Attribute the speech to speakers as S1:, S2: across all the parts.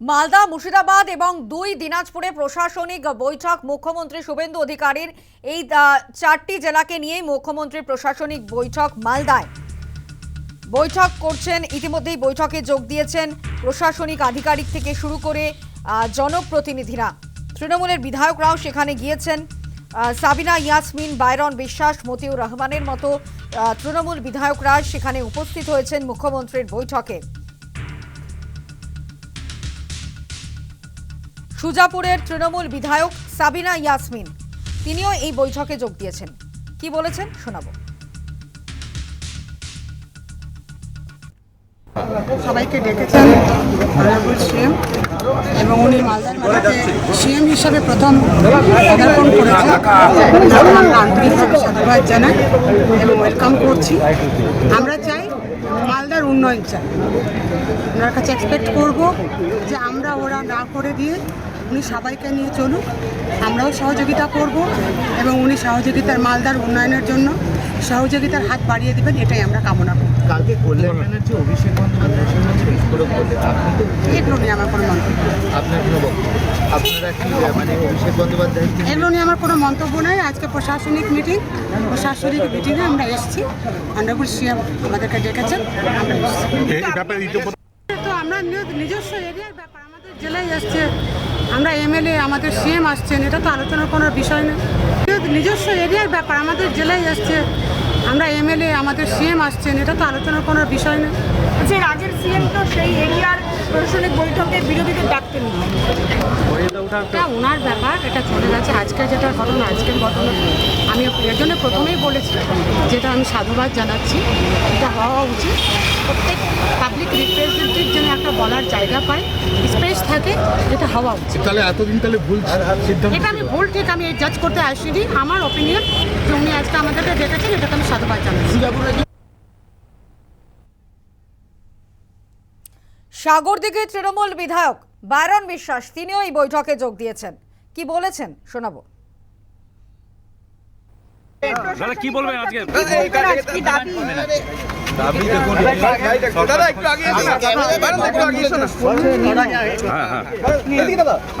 S1: মালদা, মুর্শিদাবাদ এবং দুই দিনাজপুরে প্রশাসনিক বৈঠক। মুখ্যমন্ত্রী শুভেন্দু অধিকারীর এই চারটি জেলাকে নিয়েই মুখ্যমন্ত্রীর প্রশাসনিক বৈঠক মালদায়। বৈঠক করছেন, ইতিমধ্যেই বৈঠকে যোগ দিয়েছেন প্রশাসনিক আধিকারিক থেকে শুরু করে জনপ্রতিনিধিরা। তৃণমূলের বিধায়করাও সেখানে গিয়েছেন। সাবিনা ইয়াসমিন, বাইরন বিশ্বাস, মতিউর রহমানের মতো তৃণমূল বিধায়করা সেখানে উপস্থিত হয়েছেন মুখ্যমন্ত্রীর বৈঠকে। সুজাপুরের তৃণমূল বিধায়ক সাবিনা ইয়াসমিন, তিনিও এই বৈঠকে যোগ দিয়েছেন। কি বলেছেন শোনাবো।
S2: সবাইকে ডেকেছেন সিএম, এবং উনি মালদার মাটিতে সিএম হিসাবে প্রথম পদার্পণ করেছেন। আমরা আন্তরিকভাবে সাধুবাদ জানাই এবং ওয়েলকাম করছি। আমরা চাই মালদার উন্নয়ন চাই, ওনার কাছে এক্সপেক্ট করব যে আমরা ওরা না করে দিয়ে উনি সবাইকে নিয়ে চলুক, আমরাও সহযোগিতা করব এবং উনি সহযোগিতার মালদার উন্নয়নের জন্য সহযোগিতার হাত বাড়িয়ে দেবেন, এটাই আমরা কামনা করি।
S3: কালকে কল্যাণ ব্যানার্জি অভিষেক বন্দ্যোপাধ্যায়ের সঙ্গে বিস্ফোরক করলেন, আপনি তো
S2: এগুলো নিয়ে আমার কোনো মন্তব্য
S3: আপনার কোনো বক্তব্য, আপনারা কি মানে অভিষেক বন্দ্যোপাধ্যায়
S2: এগুলো নিয়ে আমার কোনো মন্তব্য নাই। আজকে প্রশাসনিক মিটিংয়ে আমরা এসেছি, অনারেবল সিএম আমাদেরকে ডেকেছেন, আমরা এসেছি। তো আমরা নিজস্ব এরিয়ার ব্যাপার, আমাদের জেলায় আসছে, আমরা এমএলএ, আমাদের সিএম আসছেন, এটা তো আলোচনার কোনো বিষয় নেই। নিজস্ব এরিয়ার ব্যাপার, আমাদের জেলায় আসছে, আমরা এমএলএ, আমাদের সিএম আসছেন, এটা তো আলোচনার কোনো বিষয় নেই।
S4: যে রাজ্যের সিএম তো সেই এরিয়ার প্রশাসনিক বৈঠকে বিরোধীদের ডাকতেন,
S2: এটা ওনার ব্যাপার, এটা চলে গেছে। আজকের যেটা ঘটনা, আজকের ঘটনা আমি এর জন্য প্রথমেই বলেছি, যেটা আমি সাধুবাদ জানাচ্ছি, এটা হওয়া উচিত। প্রত্যেক পাবলিক রিপ্রেজেন্টেটিভ যেন একটা বলার জায়গা পায়, স্পেস থাকে, এটা হওয়া উচিত।
S3: তাহলে এতদিন তাহলে ভুল সিদ্ধান্ত,
S2: এটা আমি ভুল ঠিক আমি জাজ করতে আসিনি, আমার ওপিনিয়ন যে উনি আজকে আমাদেরকে ডেকেছেন, এটাকে আমি সাধুবাদ জানাচ্ছি।
S1: সাগরদিঘি তৃণমূল বিধায়ক বাইরন বিশ্বাস, তিনিও এই বৈঠকে যোগ দিয়েছেন। কি বলেছেন শোনাবো।
S5: দাদা কি বলবেন আজকে?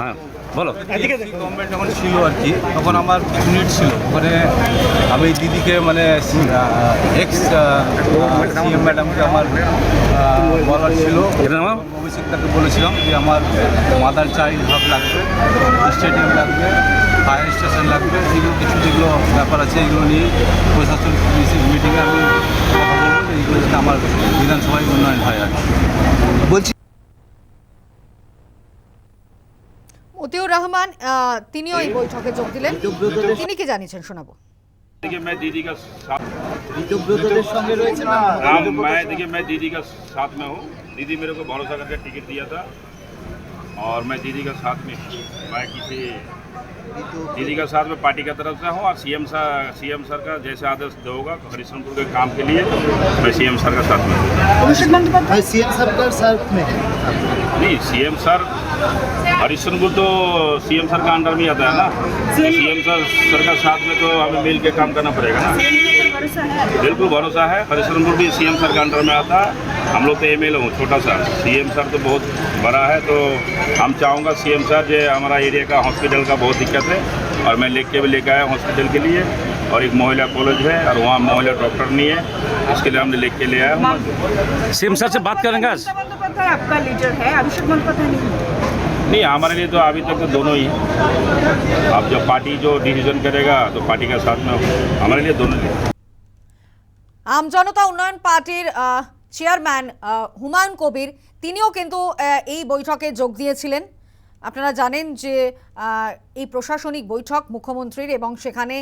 S5: হ্যাঁ বলো।
S6: গভর্নমেন্ট যখন ছিল আর কি, তখন আমার ইউনিট ছিল ওখানে। আমি দিদিকে মানে এক্স সিএম ম্যাডামকে আমার বলার ছিল, অভিষেকটাকে বলেছিলাম যে আমার মাদার চাইল্ড হাব লাগবে, স্টেডিয়াম লাগবে, ফায়ার স্টেশন লাগবে, যেগুলো ব্যাপার আছে এগুলো নিয়ে প্রশাসন মিটিংয়ে আমি কথা বলবো, এইগুলো যাতে আমার বিধানসভায় উন্নয়ন হয় আর কি বলছি।
S1: মতিউর রহমান, তিনিও এই বৈঠকে যোগ দিলেন। তিনি কি জানিয়েছেন শোনাবো।
S5: मैं दीदी का साथ
S3: ঋতব্রতদের সঙ্গে রয়েছে না?
S5: मैं दीदी का साथ में हूँ। दीदी मेरे को भरोसा करके टिकट दिया था और मैं दीदी का साथ में हूँ। मैं किसी दीदी का साथ में पार्टी का तरफ से हूँ और सीएम सर का जैसे आदेश होगा हरिश्चंद्रपुर के काम के लिए मैं सीएम सर का साथ में हूँ।
S3: सीएम सरकार साथ में
S5: नहीं, सीएम सर हरिश्चंद्रपुर तो सीएम सर का अंडर में आता है ना, सीएम सर का साथ में तो हमें मिल के काम करना पड़ेगा ना। बिल्कुल भरोसा है, हरिश्चंद्रपुर भी सीएम सर का अंडर में आता है। हम लोग तो एमएलए हूँ छोटा सा, सीएम सर तो बहुत बड़ा है, तो हम चाहूँगा सीएम सर जो हमारा एरिया का हॉस्पिटल का बहुत दिक्कत है और मैं लेके आया हॉस्पिटल के लिए, और एक महिला कॉलेज है और वहाँ महिला डॉक्टर नहीं है, इसके लिए हमने लेके ले आया हूँ। सीएम सर से बात करेंगे आज?
S4: बंदोपाध्याय आपका लीडर है, अभिषेक बंदोपाध्याय
S5: नहीं, हमारे लिए तो अभी तक तो दोनों ही। अब जब पार्टी जो डिसीजन करेगा तो पार्टी के साथ में हमारे लिए दोनों ही।
S1: আম জনতা উন্নয়ন পার্টির চেয়ারম্যান হুমায়ুন কবির, তিনিও কিন্তু এই বৈঠকে যোগ দিয়েছিলেন। আপনারা জানেন যে এই প্রশাসনিক বৈঠক মুখ্যমন্ত্রীর, এবং সেখানে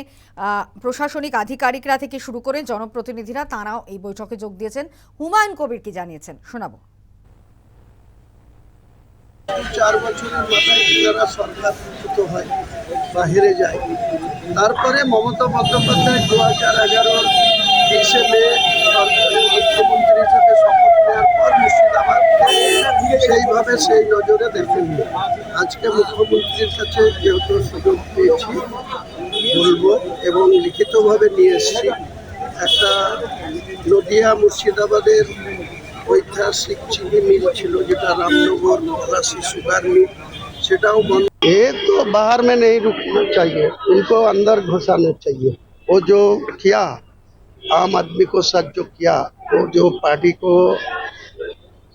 S1: প্রশাসনিক আধিকারিকরা থেকে শুরু করে জনপ্রতিনিধিরা তাঁরাও এই বৈঠকে যোগ দিয়েছেন। হুমায়ুন কবির কি জানিয়েছেন শোনাবো।
S7: 4 বছরের মাথায় যারা সরকার গঠিত হয় বা হেরে যায়, তারপরে মমতা বন্দ্যোপাধ্যায় 2011 20 মে সরকারের মুখ্যমন্ত্রী হিসেবে শপথ নেওয়ার পর মুর্শিদাবাদ সেইভাবে সেই নজরে দেখেনি। আজকে মুখ্যমন্ত্রীর কাছে যেহেতু সুযোগ পেয়েছি বলবো এবং লিখিতভাবে নিয়ে এসেছি, একটা নদিয়া মুর্শিদাবাদের ঐতিহাসিক চিনি मिल ছিল যেটা रामनगर पलासी सुगर मिल সেটাও बंद। ये तो बाहर में नहीं रुकना चाहिए, इनको अंदर घुसाना चाहिए। वो जो किया आम आदमी को साथ जो किया, वो जो पार्टी को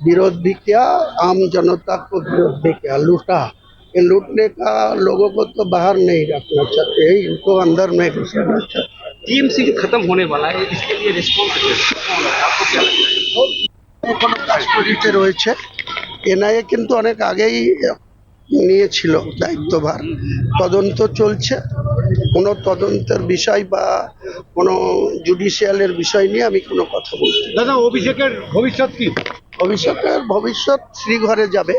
S7: विरोध भी किया, आम जनता को विरोध भी किया, लूटा। ये लूटने का लोगों को तो बाहर नहीं रखना चाहते, इनको अंदर में घुसाना चाहते।
S3: टीएमसी खत्म होने वाला है, इसके लिए रिस्पॉन्स आपको क्या लगता है?
S7: এখনো কাজ করিতে রয়েছে। এনআইএ কিন্তু অনেক আগেই নিয়েছিল দায়িত্বভার, তদন্ত চলছে। কোনো তদন্তের বিষয় বা কোনো জুডিশিয়ালের বিষয় নিয়ে আমি কোনো কথা বলছি না।
S6: দাদা অভিষেকের ভবিষ্যৎ কি?
S7: ভবিষ্যৎ শ্রীঘরে যাবে।